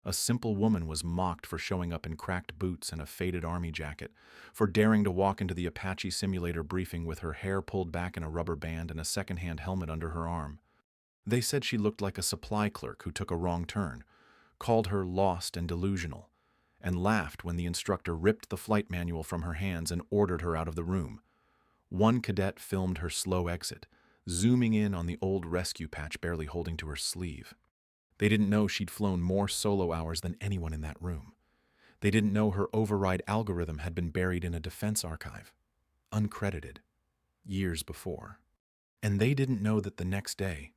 A simple woman was mocked for showing up in cracked boots and a faded army jacket, for daring to walk into the Apache simulator briefing with her hair pulled back in a rubber band and a second-hand helmet under her arm. They said she looked like a supply clerk who took a wrong turn, called her lost and delusional, and laughed when the instructor ripped the flight manual from her hands and ordered her out of the room. One cadet filmed her slow exit, zooming in on the old rescue patch barely holding to her sleeve. They didn't know she'd flown more solo hours than anyone in that room. They didn't know her override algorithm had been buried in a defense archive, uncredited, years before. And they didn't know that the next day,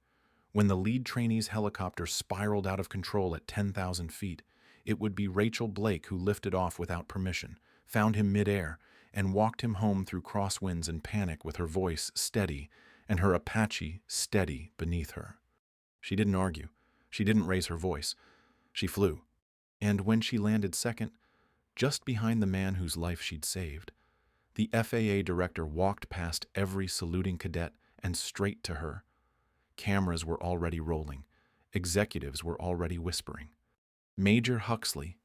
when the lead trainee's helicopter spiraled out of control at 10,000 feet, it would be Rachel Blake who lifted off without permission, found him midair, and walked him home through crosswinds and panic with her voice steady and her Apache steady beneath her. She didn't argue. She didn't raise her voice. She flew. And when she landed second, just behind the man whose life she'd saved, the FAA director walked past every saluting cadet and straight to her. Cameras were already rolling. Executives were already whispering. Major Huxley,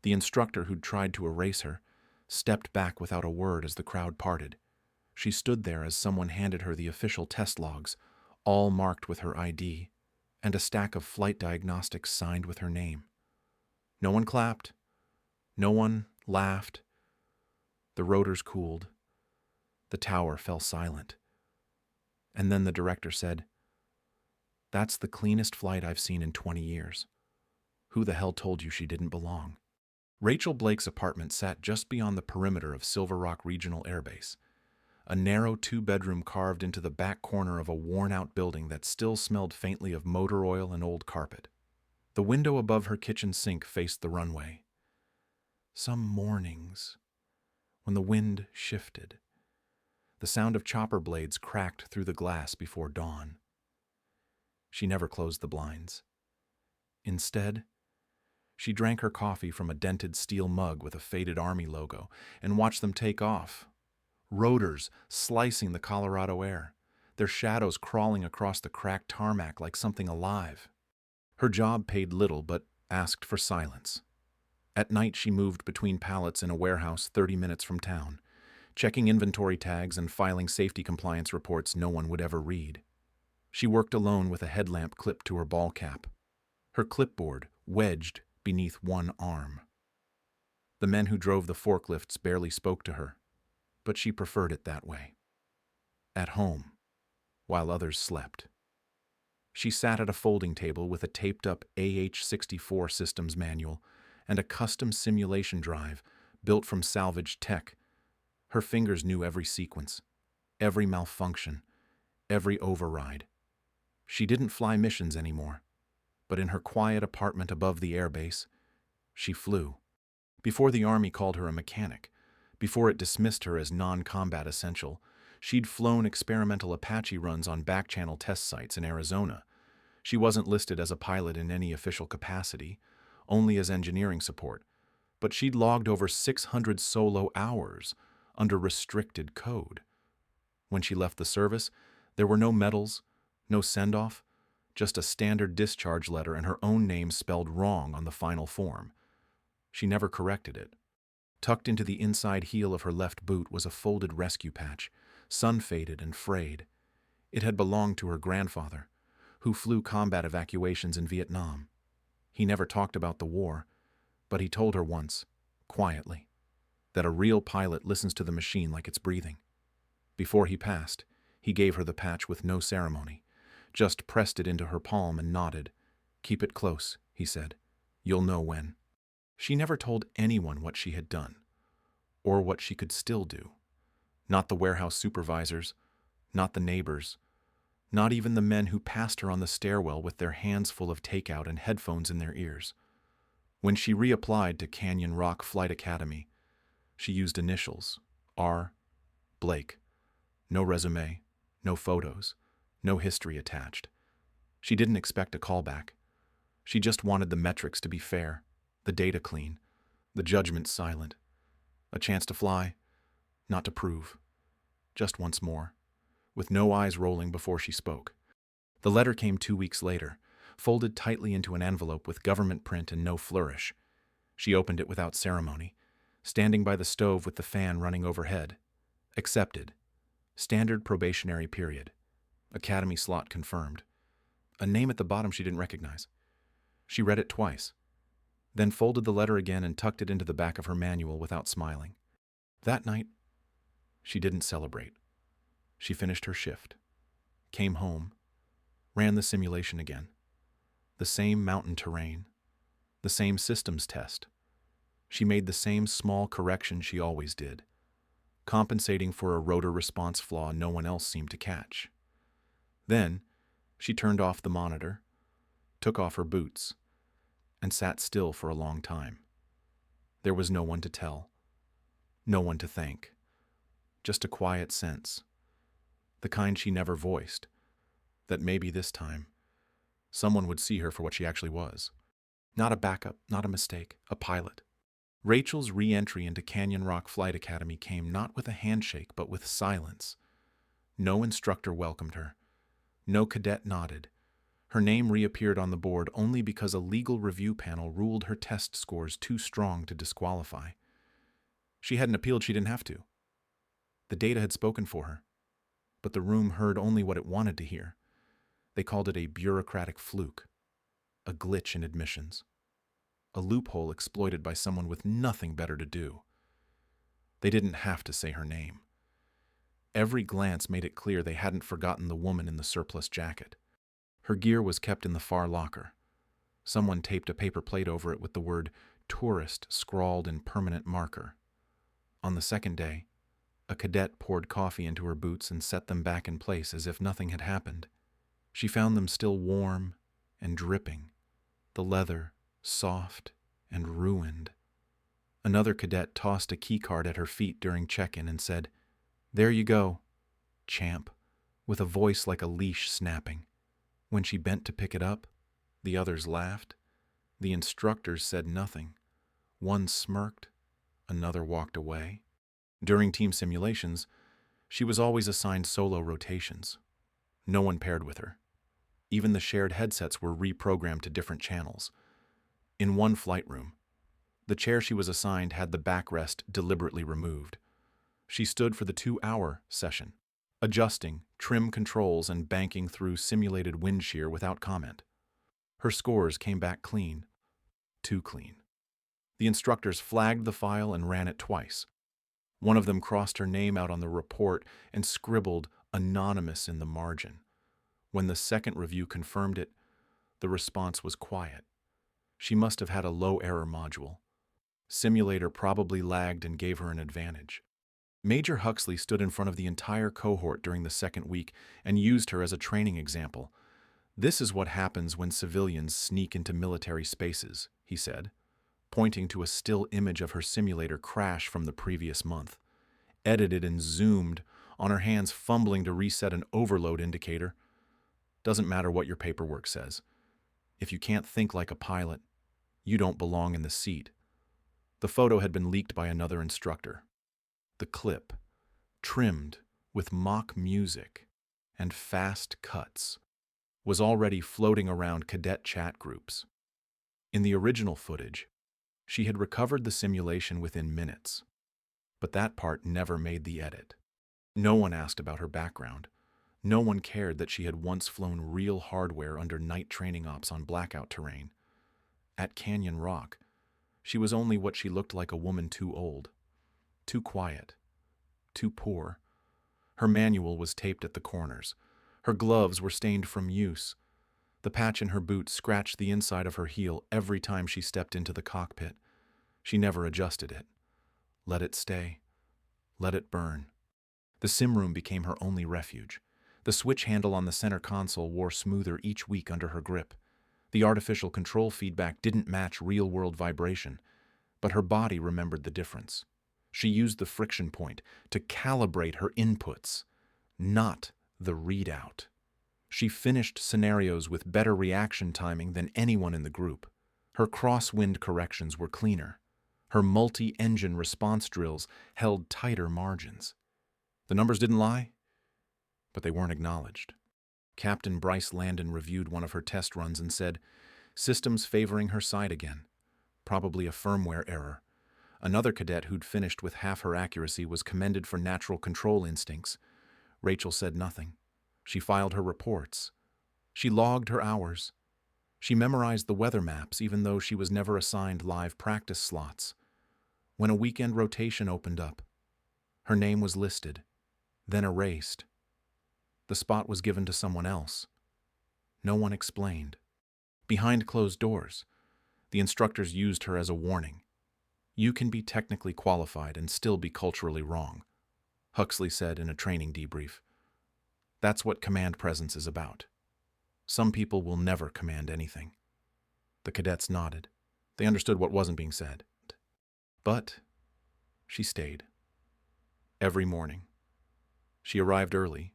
the instructor who'd tried to erase her, stepped back without a word as the crowd parted. She stood there as someone handed her the official test logs, all marked with her ID, and a stack of flight diagnostics signed with her name. No one clapped. No one laughed. The rotors cooled. The tower fell silent. And then the director said, "That's the cleanest flight I've seen in 20 years. Who the hell told you she didn't belong?" Rachel Blake's apartment sat just beyond the perimeter of Silver Rock Regional Air Base, a narrow two-bedroom carved into the back corner of a worn-out building that still smelled faintly of motor oil and old carpet. The window above her kitchen sink faced the runway. Some mornings, when the wind shifted, the sound of chopper blades cracked through the glass before dawn. She never closed the blinds. Instead, she drank her coffee from a dented steel mug with a faded Army logo and watched them take off. Rotors slicing the Colorado air, their shadows crawling across the cracked tarmac like something alive. Her job paid little but asked for silence. At night she moved between pallets in a warehouse 30 minutes from town, checking inventory tags and filing safety compliance reports no one would ever read. She worked alone with a headlamp clipped to her ball cap, her clipboard wedged beneath one arm. The men who drove the forklifts barely spoke to her, but she preferred it that way. At home, while others slept. She sat at a folding table with a taped-up AH-64 systems manual and a custom simulation drive built from salvaged tech. Her fingers knew every sequence, every malfunction, every override. She didn't fly missions anymore, but in her quiet apartment above the airbase, she flew. Before the Army called her a mechanic, before it dismissed her as non-combat essential, she'd flown experimental Apache runs on back-channel test sites in Arizona. She wasn't listed as a pilot in any official capacity, only as engineering support, but she'd logged over 600 solo hours under restricted code. When she left the service, there were no medals, no send-off, just a standard discharge letter and her own name spelled wrong on the final form. She never corrected it. Tucked into the inside heel of her left boot was a folded rescue patch, sun-faded and frayed. It had belonged to her grandfather, who flew combat evacuations in Vietnam. He never talked about the war, but he told her once, quietly, that a real pilot listens to the machine like it's breathing. Before he passed, he gave her the patch with no ceremony, just pressed it into her palm and nodded. "Keep it close," he said. "You'll know when." She never told anyone what she had done, or what she could still do. Not the warehouse supervisors, not the neighbors, not even the men who passed her on the stairwell with their hands full of takeout and headphones in their ears. When she reapplied to Canyon Rock Flight Academy, she used initials, R. Blake. No resume, no photos, no history attached. She didn't expect a callback. She just wanted the metrics to be fair, the data clean, the judgment silent. A chance to fly, not to prove. Just once more, with no eyes rolling before she spoke. The letter came 2 weeks later, folded tightly into an envelope with government print and no flourish. She opened it without ceremony, standing by the stove with the fan running overhead. Accepted. Standard probationary period. Academy slot confirmed. A name at the bottom she didn't recognize. She read it twice, then folded the letter again and tucked it into the back of her manual without smiling. That night, she didn't celebrate. She finished her shift, came home, ran the simulation again. The same mountain terrain, the same systems test. She made the same small correction she always did, compensating for a rotor response flaw no one else seemed to catch. Then, she turned off the monitor, took off her boots, and sat still for a long time. There was no one to tell, no one to thank, just a quiet sense, the kind she never voiced, that maybe this time, someone would see her for what she actually was. Not a backup, not a mistake, a pilot. Rachel's re-entry into Canyon Rock Flight Academy came not with a handshake, but with silence. No instructor welcomed her. No cadet nodded. Her name reappeared on the board only because a legal review panel ruled her test scores too strong to disqualify. She hadn't appealed, she didn't have to. The data had spoken for her, but the room heard only what it wanted to hear. They called it a bureaucratic fluke, a glitch in admissions, a loophole exploited by someone with nothing better to do. They didn't have to say her name. Every glance made it clear they hadn't forgotten the woman in the surplus jacket. Her gear was kept in the far locker. Someone taped a paper plate over it with the word tourist scrawled in permanent marker. On the second day, a cadet poured coffee into her boots and set them back in place as if nothing had happened. She found them still warm and dripping, the leather soft and ruined. Another cadet tossed a keycard at her feet during check-in and said, "There you go, champ," with a voice like a leash snapping. When she bent to pick it up, the others laughed. The instructors said nothing. One smirked, another walked away. During team simulations, she was always assigned solo rotations. No one paired with her. Even the shared headsets were reprogrammed to different channels. In one flight room, the chair she was assigned had the backrest deliberately removed. She stood for the 2-hour session, adjusting trim controls and banking through simulated wind shear without comment. Her scores came back clean, too clean. The instructors flagged the file and ran it twice. One of them crossed her name out on the report and scribbled anonymous in the margin. When the second review confirmed it, the response was quiet. She must have had a low error module. Simulator probably lagged and gave her an advantage. Major Huxley stood in front of the entire cohort during the second week and used her as a training example. "This is what happens when civilians sneak into military spaces," he said, pointing to a still image of her simulator crash from the previous month, edited and zoomed, on her hands fumbling to reset an overload indicator. Doesn't matter what your paperwork says. If you can't think like a pilot, you don't belong in the seat. The photo had been leaked by another instructor. The clip, trimmed with mock music and fast cuts, was already floating around cadet chat groups. In the original footage, she had recovered the simulation within minutes, but that part never made the edit. No one asked about her background. No one cared that she had once flown real hardware under night training ops on blackout terrain. At Canyon Rock, she was only what she looked like, a woman too old, too quiet, too poor. Her manual was taped at the corners. Her gloves were stained from use. The patch in her boot scratched the inside of her heel every time she stepped into the cockpit. She never adjusted it. Let it stay. Let it burn. The sim room became her only refuge. The switch handle on the center console wore smoother each week under her grip. The artificial control feedback didn't match real-world vibration, but her body remembered the difference. She used the friction point to calibrate her inputs, not the readout. She finished scenarios with better reaction timing than anyone in the group. Her crosswind corrections were cleaner. Her multi-engine response drills held tighter margins. The numbers didn't lie, but they weren't acknowledged. Captain Bryce Landon reviewed one of her test runs and said, "Systems favoring her side again. Probably a firmware error." Another cadet who'd finished with half her accuracy was commended for natural control instincts. Rachel said nothing. She filed her reports. She logged her hours. She memorized the weather maps even though she was never assigned live practice slots. When a weekend rotation opened up, her name was listed, then erased. The spot was given to someone else. No one explained. Behind closed doors, the instructors used her as a warning. "You can be technically qualified and still be culturally wrong," Huxley said in a training debrief. "That's what command presence is about. Some people will never command anything." The cadets nodded. They understood what wasn't being said. But she stayed. Every morning. She arrived early.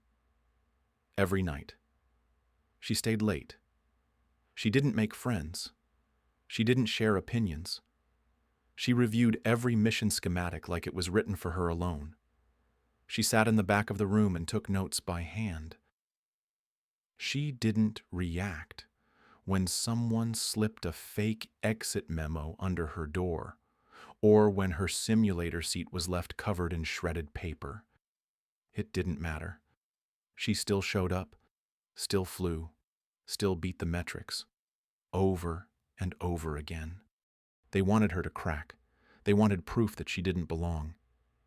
Every night. She stayed late. She didn't make friends. She didn't share opinions. She reviewed every mission schematic like it was written for her alone. She sat in the back of the room and took notes by hand. She didn't react when someone slipped a fake exit memo under her door, or when her simulator seat was left covered in shredded paper. It didn't matter. She still showed up, still flew, still beat the metrics, over and over again. They wanted her to crack. They wanted proof that she didn't belong.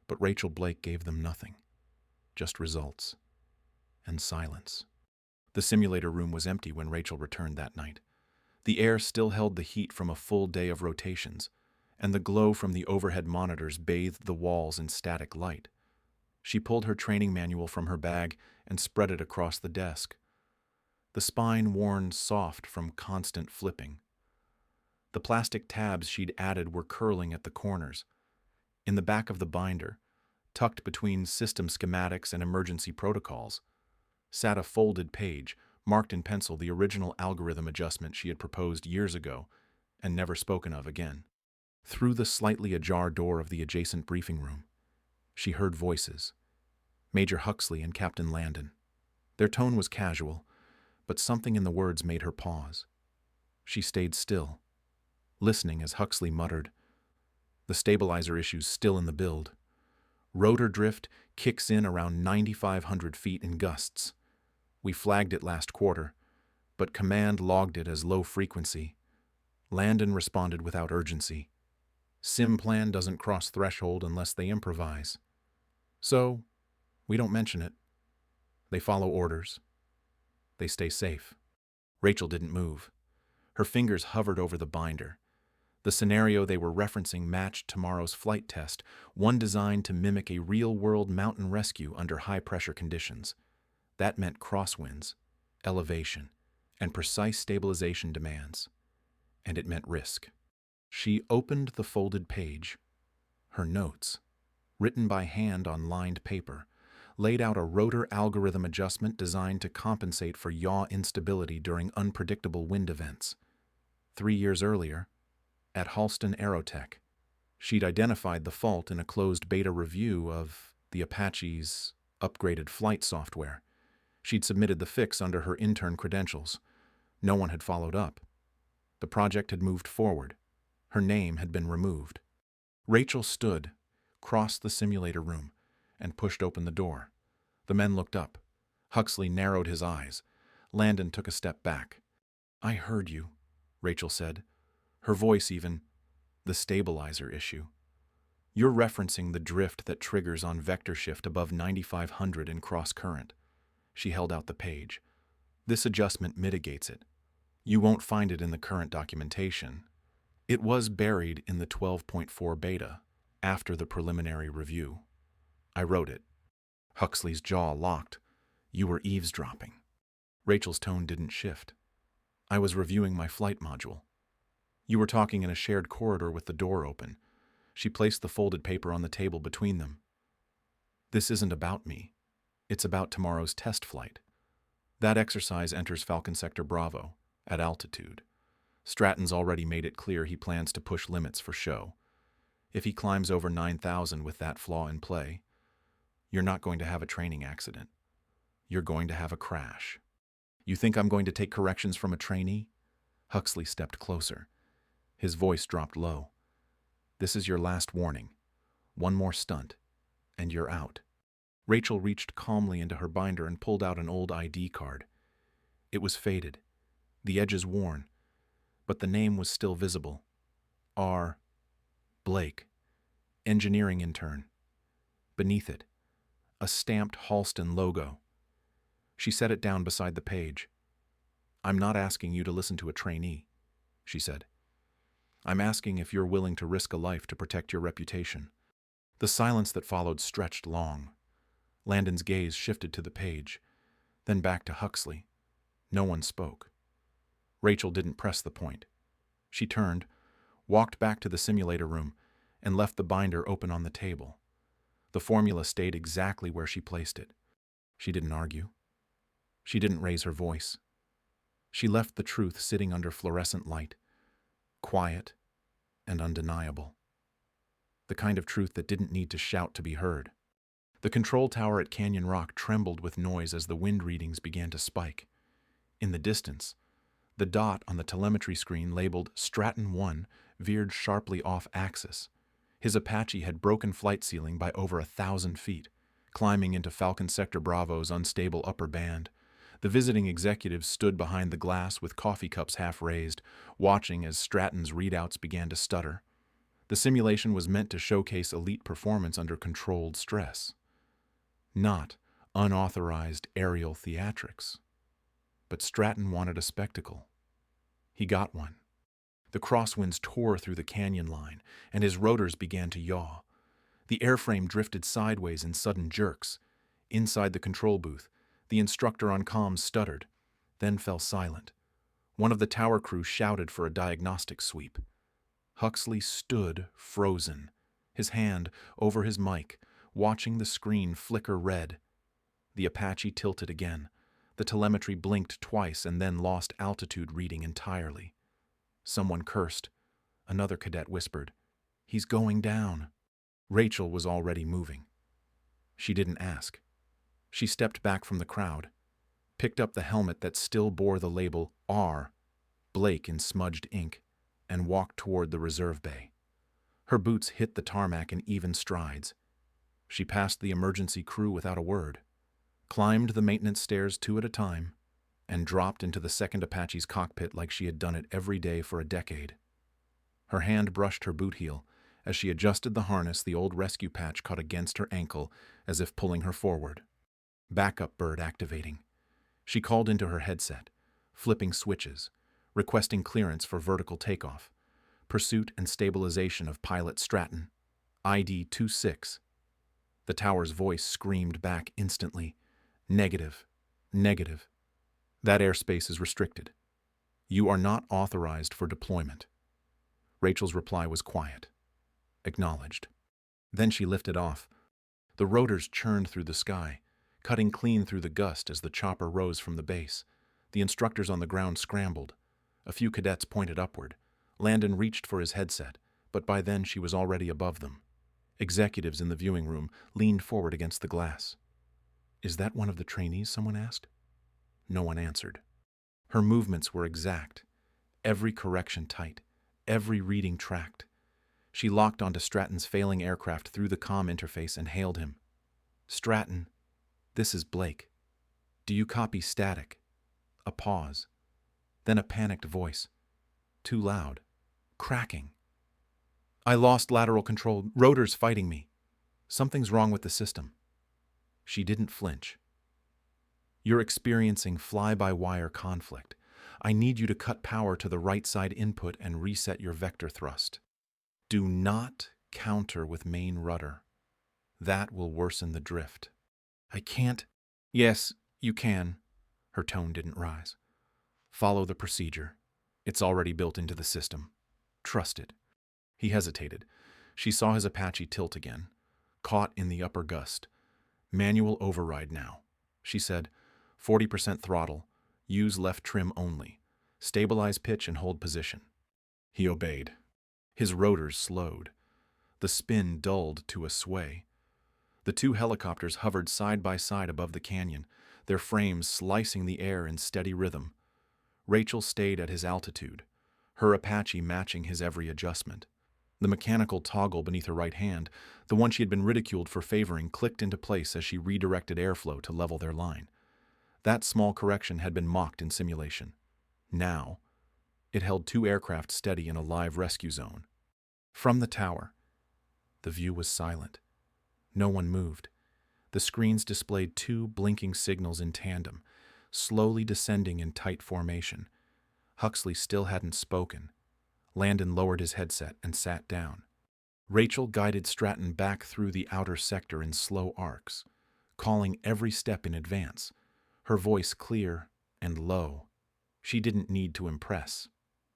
But Rachel Blake gave them nothing. Just results. And silence. The simulator room was empty when Rachel returned that night. The air still held the heat from a full day of rotations, and the glow from the overhead monitors bathed the walls in static light. She pulled her training manual from her bag and spread it across the desk. The spine worn soft from constant flipping. The plastic tabs she'd added were curling at the corners. In the back of the binder, tucked between system schematics and emergency protocols, sat a folded page, marked in pencil the original algorithm adjustment she had proposed years ago and never spoken of again. Through the slightly ajar door of the adjacent briefing room, she heard voices. Major Huxley and Captain Landon. Their tone was casual, but something in the words made her pause. She stayed still, listening as Huxley muttered, "The stabilizer issue's still in the build. Rotor drift kicks in around 9,500 feet in gusts. We flagged it last quarter, but command logged it as low frequency. Landon responded without urgency. Sim plan doesn't cross threshold unless they improvise. So, we don't mention it. They follow orders. They stay safe." Rachel didn't move. Her fingers hovered over the binder. The scenario they were referencing matched tomorrow's flight test, one designed to mimic a real-world mountain rescue under high-pressure conditions. That meant crosswinds, elevation, and precise stabilization demands. And it meant risk. She opened the folded page. Her notes, written by hand on lined paper, laid out a rotor algorithm adjustment designed to compensate for yaw instability during unpredictable wind events. 3 years earlier, at Halston Aerotech, she'd identified the fault in a closed beta review of the Apache's upgraded flight software. She'd submitted the fix under her intern credentials. No one had followed up. The project had moved forward. Her name had been removed. Rachel stood, crossed the simulator room, and pushed open the door. The men looked up. Huxley narrowed his eyes. Landon took a step back. "I heard you," Rachel said. Her voice even, "The stabilizer issue. You're referencing the drift that triggers on vector shift above 9,500 in cross-current." She held out the page. "This adjustment mitigates it. You won't find it in the current documentation. It was buried in the 12.4 beta, after the preliminary review. I wrote it." Huxley's jaw locked. "You were eavesdropping." Rachel's tone didn't shift. "I was reviewing my flight module. You were talking in a shared corridor with the door open." She placed the folded paper on the table between them. "This isn't about me. It's about tomorrow's test flight. That exercise enters Falcon Sector Bravo, at altitude. Stratton's already made it clear he plans to push limits for show. If he climbs over 9,000 with that flaw in play, you're not going to have a training accident. You're going to have a crash." You think I'm going to take corrections from a trainee? Huxley stepped closer. His voice dropped low. This is your last warning. One more stunt, and you're out. Rachel reached calmly into her binder and pulled out an old ID card. It was faded, the edges worn, but the name was still visible. R. Blake, engineering intern. Beneath it, a stamped Halston logo. She set it down beside the page. I'm not asking you to listen to a trainee, she said. I'm asking if you're willing to risk a life to protect your reputation. The silence that followed stretched long. Landon's gaze shifted to the page, then back to Huxley. No one spoke. Rachel didn't press the point. She turned, walked back to the simulator room, and left the binder open on the table. The formula stayed exactly where she placed it. She didn't argue. She didn't raise her voice. She left the truth sitting under fluorescent light, quiet and undeniable. The kind of truth that didn't need to shout to be heard. The control tower at Canyon Rock trembled with noise as the wind readings began to spike. In the distance, the dot on the telemetry screen labeled Stratton 1 veered sharply off axis. His Apache had broken flight ceiling by over 1,000 feet, climbing into Falcon Sector Bravo's unstable upper band. The visiting executives stood behind the glass with coffee cups half raised, watching as Stratton's readouts began to stutter. The simulation was meant to showcase elite performance under controlled stress, not unauthorized aerial theatrics. But Stratton wanted a spectacle. He got one. The crosswinds tore through the canyon line, and his rotors began to yaw. The airframe drifted sideways in sudden jerks. Inside the control booth, the instructor on comms stuttered, then fell silent. One of the tower crew shouted for a diagnostic sweep. Huxley stood frozen, his hand over his mic, watching the screen flicker red. The Apache tilted again. The telemetry blinked twice and then lost altitude reading entirely. Someone cursed. Another cadet whispered, "He's going down." Rachel was already moving. She didn't ask. She stepped back from the crowd, picked up the helmet that still bore the label R. Blake in smudged ink, and walked toward the reserve bay. Her boots hit the tarmac in even strides. She passed the emergency crew without a word, climbed the maintenance stairs 2 at a time, and dropped into the second Apache's cockpit like she had done it every day for a decade. Her hand brushed her boot heel. As she adjusted the harness, the old rescue patch caught against her ankle as if pulling her forward. Backup bird activating. She called into her headset, flipping switches, requesting clearance for vertical takeoff, pursuit and stabilization of pilot Stratton, ID 26. The tower's voice screamed back instantly, "Negative, negative. That airspace is restricted. You are not authorized for deployment." Rachel's reply was quiet. Acknowledged. Then she lifted off. The rotors churned through the sky, cutting clean through the gust as the chopper rose from the base. The instructors on the ground scrambled. A few cadets pointed upward. Landon reached for his headset, but by then she was already above them. Executives in the viewing room leaned forward against the glass. "Is that one of the trainees?" someone asked. No one answered. Her movements were exact, every correction tight, every reading tracked. She locked onto Stratton's failing aircraft through the comm interface and hailed him. "Stratton, this is Blake. Do you copy static?" A pause. Then a panicked voice. Too loud. Cracking. "I lost lateral control. Rotors fighting me. Something's wrong with the system." She didn't flinch. "You're experiencing fly-by-wire conflict. I need you to cut power to the right side input and reset your vector thrust. Do not counter with main rudder. That will worsen the drift." "I can't." "Yes, you can." Her tone didn't rise. "Follow the procedure. It's already built into the system. Trust it." He hesitated. She saw his Apache tilt again, caught in the upper gust. "Manual override now," she said. 40% throttle. Use left trim only. Stabilize pitch and hold position." He obeyed. His rotors slowed. The spin dulled to a sway. The two helicopters hovered side by side above the canyon, their frames slicing the air in steady rhythm. Rachel stayed at his altitude, her Apache matching his every adjustment. The mechanical toggle beneath her right hand, the one she had been ridiculed for favoring, clicked into place as she redirected airflow to level their line. That small correction had been mocked in simulation. Now, it held two aircraft steady in a live rescue zone. From the tower, the view was silent. No one moved. The screens displayed two blinking signals in tandem, slowly descending in tight formation. Huxley still hadn't spoken. Landon lowered his headset and sat down. Rachel guided Stratton back through the outer sector in slow arcs, calling every step in advance, her voice clear and low. She didn't need to impress.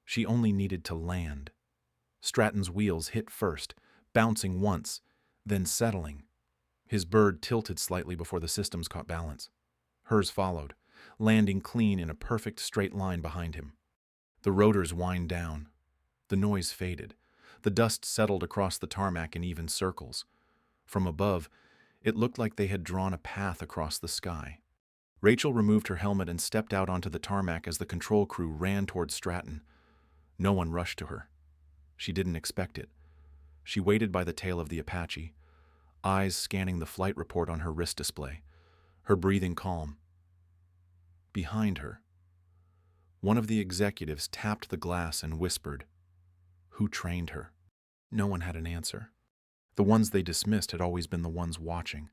She only needed to land. Stratton's wheels hit first, bouncing once, then settling. His bird tilted slightly before the systems caught balance. Hers followed, landing clean in a perfect straight line behind him. The rotors whined down. The noise faded. The dust settled across the tarmac in even circles. From above, it looked like they had drawn a path across the sky. Rachel removed her helmet and stepped out onto the tarmac as the control crew ran toward Stratton. No one rushed to her. She didn't expect it. She waited by the tail of the Apache, eyes scanning the flight report on her wrist display, her breathing calm. Behind her, one of the executives tapped the glass and whispered, "Who trained her?" No one had an answer. The ones they dismissed had always been the ones watching,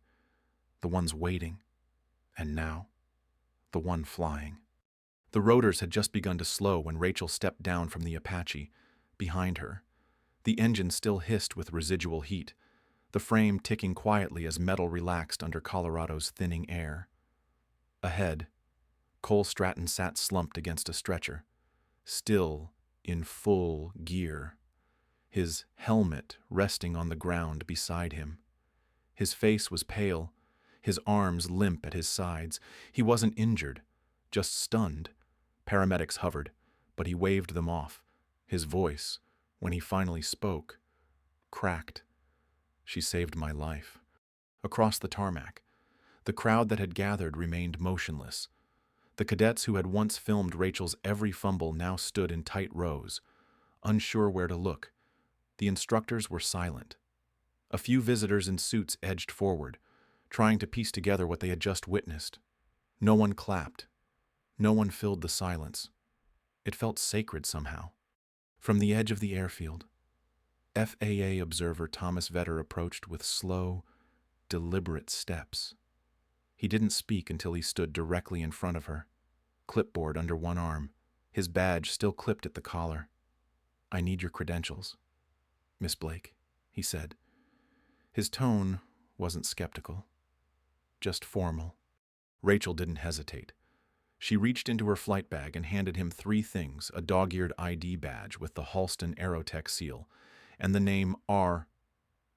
the ones waiting, and now, the one flying. The rotors had just begun to slow when Rachel stepped down from the Apache. Behind her, the engine still hissed with residual heat, the frame ticking quietly as metal relaxed under Colorado's thinning air. Ahead, Cole Stratton sat slumped against a stretcher, still in full gear, his helmet resting on the ground beside him. His face was pale, his arms limp at his sides. He wasn't injured, just stunned. Paramedics hovered, but he waved them off. His voice, when he finally spoke, cracked. "She saved my life." Across the tarmac, the crowd that had gathered remained motionless. The cadets who had once filmed Rachel's every fumble now stood in tight rows, unsure where to look. The instructors were silent. A few visitors in suits edged forward, trying to piece together what they had just witnessed. No one clapped. No one filled the silence. It felt sacred somehow. From the edge of the airfield, FAA observer Thomas Vetter approached with slow, deliberate steps. He didn't speak until he stood directly in front of her, clipboard under one arm, his badge still clipped at the collar. "I need your credentials, Miss Blake," he said. His tone wasn't skeptical, just formal. Rachel didn't hesitate. She reached into her flight bag and handed him three things: a dog-eared ID badge with the Halston Aerotech seal, and the name R.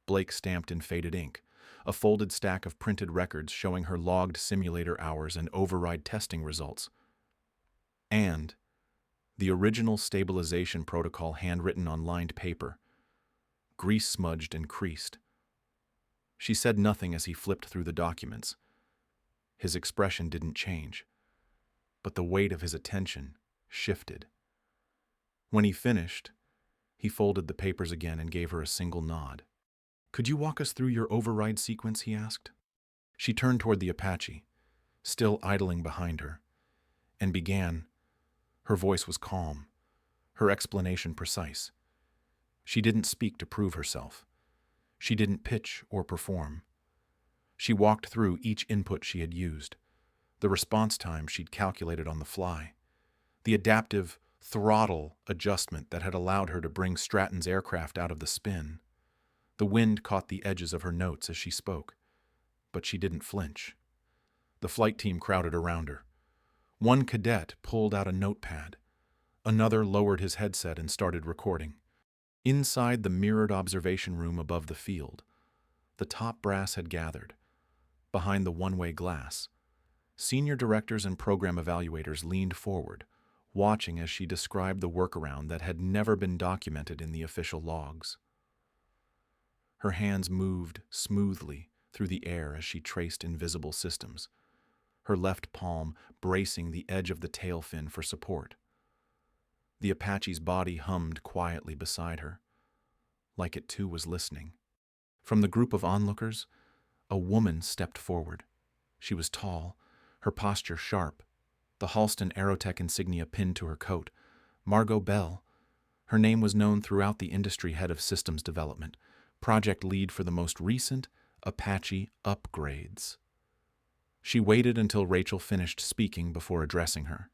Blake stamped in faded ink, a folded stack of printed records showing her logged simulator hours and override testing results, and the original stabilization protocol handwritten on lined paper, grease-smudged and creased. She said nothing as he flipped through the documents. His expression didn't change, but the weight of his attention shifted. When he finished, he folded the papers again and gave her a single nod. "Could you walk us through your override sequence?" he asked. She turned toward the Apache, still idling behind her, and began. Her voice was calm, her explanation precise. She didn't speak to prove herself. She didn't pitch or perform. She walked through each input she had used, the response time she'd calculated on the fly, the adaptive throttle adjustment that had allowed her to bring Stratton's aircraft out of the spin. The wind caught the edges of her notes as she spoke, but she didn't flinch. The flight team crowded around her. One cadet pulled out a notepad. Another lowered his headset and started recording. Inside the mirrored observation room above the field, the top brass had gathered. Behind the one-way glass, senior directors and program evaluators leaned forward, watching as she described the workaround that had never been documented in the official logs. Her hands moved smoothly through the air as she traced invisible systems. her left palm bracing the edge of the tail fin for support. The Apache's body hummed quietly beside her, like it too was listening. From the group of onlookers, a woman stepped forward. She was tall, her posture sharp, the Halston Aerotech insignia pinned to her coat. Margot Bell. Her name was known throughout the industry, head of systems development, project lead for the most recent Apache upgrades. She waited until Rachel finished speaking before addressing her.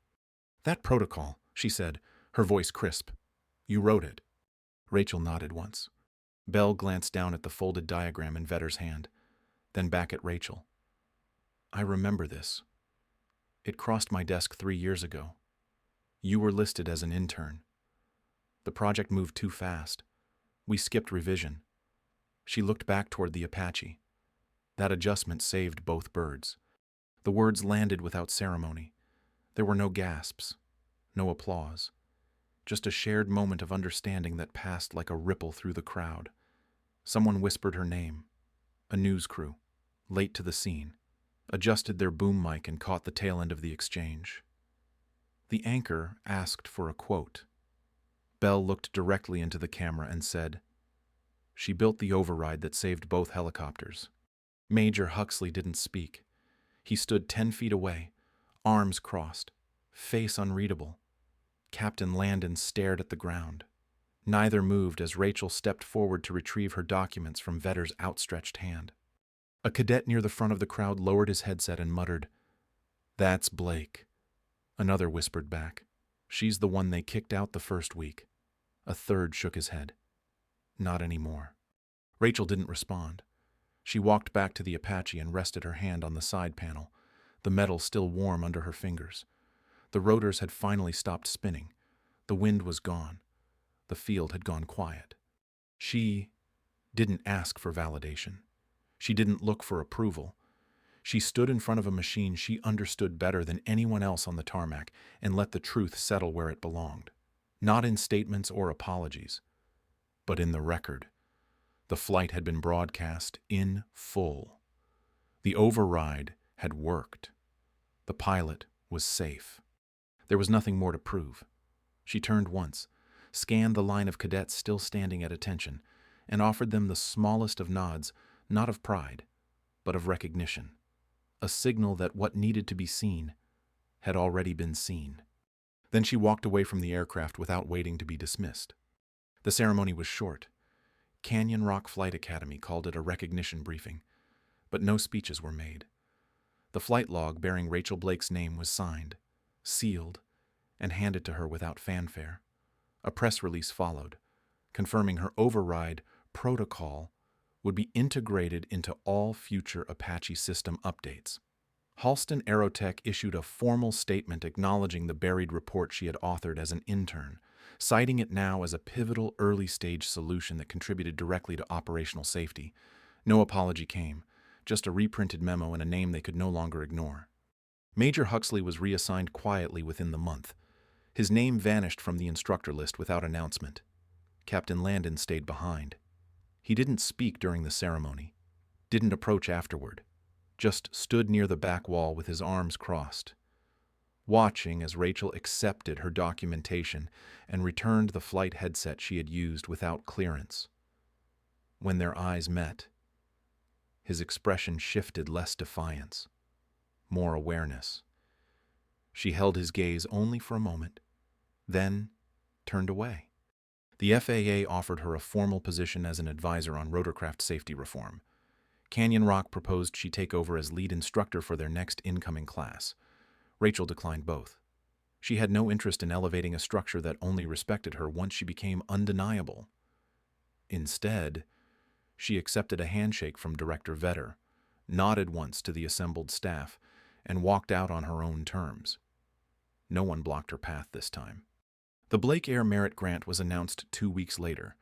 "That protocol," she said, her voice crisp. "You wrote it." Rachel nodded once. Bell glanced down at the folded diagram in Vetter's hand, then back at Rachel. "I remember this. It crossed my desk 3 years ago. You were listed as an intern. The project moved too fast. We skipped revision." She looked back toward the Apache. That adjustment saved both birds. The words landed without ceremony. There were no gasps, no applause, just a shared moment of understanding that passed like a ripple through the crowd. Someone whispered her name. A news crew, late to the scene, adjusted their boom mic and caught the tail end of the exchange. The anchor asked for a quote. Bell looked directly into the camera and said, "She built the override that saved both helicopters." Major Huxley didn't speak. He stood 10 feet away, arms crossed, face unreadable. Captain Landon stared at the ground. Neither moved as Rachel stepped forward to retrieve her documents from Vetter's outstretched hand. A cadet near the front of the crowd lowered his headset and muttered, "That's Blake." Another whispered back, "She's the one they kicked out the first week." A third shook his head. "Not anymore." Rachel didn't respond. She walked back to the Apache and rested her hand on the side panel, the metal still warm under her fingers. The rotors had finally stopped spinning. The wind was gone. The field had gone quiet. She didn't ask for validation. She didn't look for approval. She stood in front of a machine she understood better than anyone else on the tarmac and let the truth settle where it belonged. Not in statements or apologies, but in the record. The flight had been broadcast in full. The override had worked. The pilot was safe. There was nothing more to prove. She turned once, scanned the line of cadets still standing at attention, and offered them the smallest of nods, not of pride, but of recognition, a signal that what needed to be seen had already been seen. Then she walked away from the aircraft without waiting to be dismissed. The ceremony was short. Canyon Rock Flight Academy called it a recognition briefing, but no speeches were made. The flight log bearing Rachel Blake's name was signed, sealed, and handed to her without fanfare. A press release followed, confirming her override protocol would be integrated into all future Apache system updates. Halston Aerotech issued a formal statement acknowledging the buried report she had authored as an intern, citing it now as a pivotal early-stage solution that contributed directly to operational safety. No apology came, just a reprinted memo and a name they could no longer ignore. Major Huxley was reassigned quietly within the month. His name vanished from the instructor list without announcement. Captain Landon stayed behind. He didn't speak during the ceremony, didn't approach afterward, just stood near the back wall with his arms crossed, watching as Rachel accepted her documentation and returned the flight headset she had used without clearance. When their eyes met, his expression shifted, less defiance, more awareness. She held his gaze only for a moment, then turned away. The FAA offered her a formal position as an advisor on rotorcraft safety reform. Canyon Rock proposed she take over as lead instructor for their next incoming class. Rachel declined both. She had no interest in elevating a structure that only respected her once she became undeniable. Instead, she accepted a handshake from Director Vetter, nodded once to the assembled staff, and walked out on her own terms. No one blocked her path this time. The Blake Air Merit Grant was announced 2 weeks later.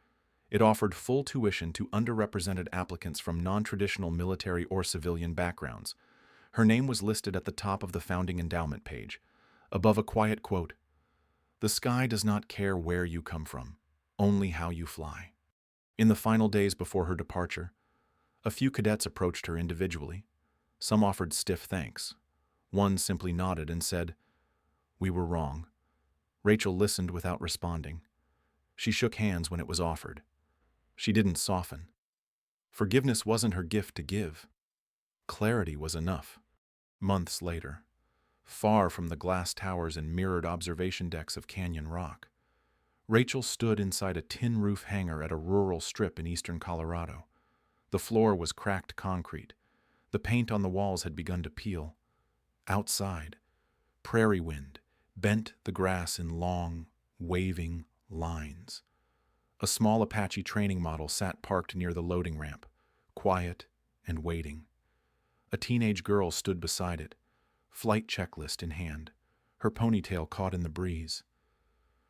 It offered full tuition to underrepresented applicants from non-traditional military or civilian backgrounds. Her name was listed at the top of the founding endowment page, above a quiet quote, "The sky does not care where you come from, only how you fly." In the final days before her departure, a few cadets approached her individually. Some offered stiff thanks. One simply nodded and said, "We were wrong." Rachel listened without responding. She shook hands when it was offered. She didn't soften. Forgiveness wasn't her gift to give. Clarity was enough. Months later, far from the glass towers and mirrored observation decks of Canyon Rock, Rachel stood inside a tin roof hangar at a rural strip in eastern Colorado. The floor was cracked concrete. The paint on the walls had begun to peel. Outside, prairie wind bent the grass in long, waving lines. A small Apache training model sat parked near the loading ramp, quiet and waiting. A teenage girl stood beside it, flight checklist in hand, her ponytail caught in the breeze.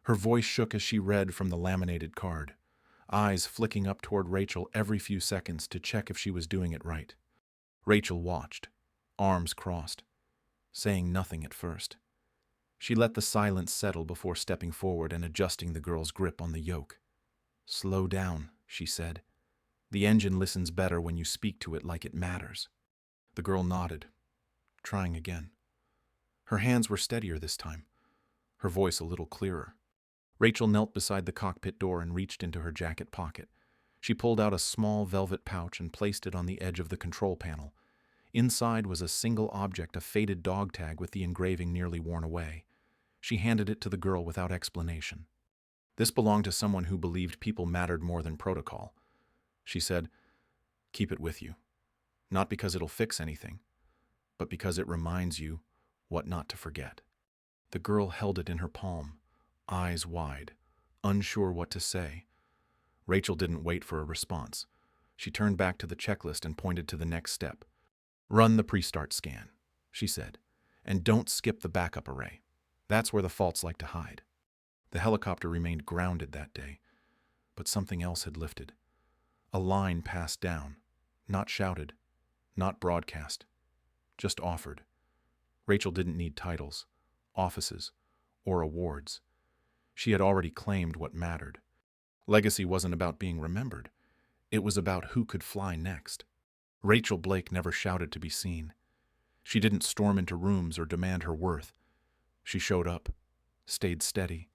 Her voice shook as she read from the laminated card, eyes flicking up toward Rachel every few seconds to check if she was doing it right. Rachel watched, arms crossed, saying nothing at first. She let the silence settle before stepping forward and adjusting the girl's grip on the yoke. "Slow down," she said. "The engine listens better when you speak to it like it matters." The girl nodded, trying again. Her hands were steadier this time, her voice a little clearer. Rachel knelt beside the cockpit door and reached into her jacket pocket. She pulled out a small velvet pouch and placed it on the edge of the control panel. Inside was a single object, a faded dog tag with the engraving nearly worn away. She handed it to the girl without explanation. This belonged to someone who believed people mattered more than protocol. She said, "Keep it with you. Not because it'll fix anything, but because it reminds you what not to forget." The girl held it in her palm, eyes wide, unsure what to say. Rachel didn't wait for a response. She turned back to the checklist and pointed to the next step. "Run the pre-start scan," she said, "and don't skip the backup array. That's where the faults like to hide." The helicopter remained grounded that day, but something else had lifted. A line passed down, not shouted, not broadcast, just offered. Rachel didn't need titles, offices, or awards. She had already claimed what mattered. Legacy wasn't about being remembered. It was about who could fly next. Rachel Blake never shouted to be seen. She didn't storm into rooms or demand her worth. She showed up, stayed steady,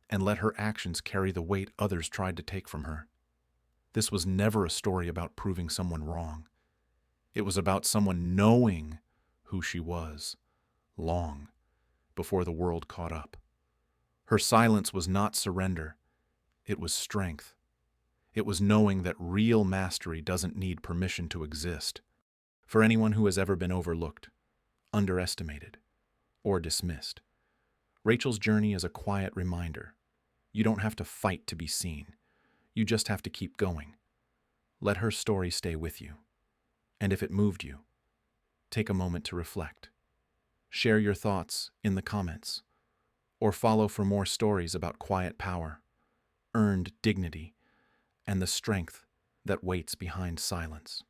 and let her actions carry the weight others tried to take from her. This was never a story about proving someone wrong. It was about someone knowing who she was, long before the world caught up. Her silence was not surrender. It was strength. It was knowing that real mastery doesn't need permission to exist. For anyone who has ever been overlooked, underestimated, or dismissed, Rachel's journey is a quiet reminder. You don't have to fight to be seen. You just have to keep going. Let her story stay with you. And if it moved you, take a moment to reflect. Share your thoughts in the comments, or follow for more stories about quiet power, earned dignity, and the strength that waits behind silence.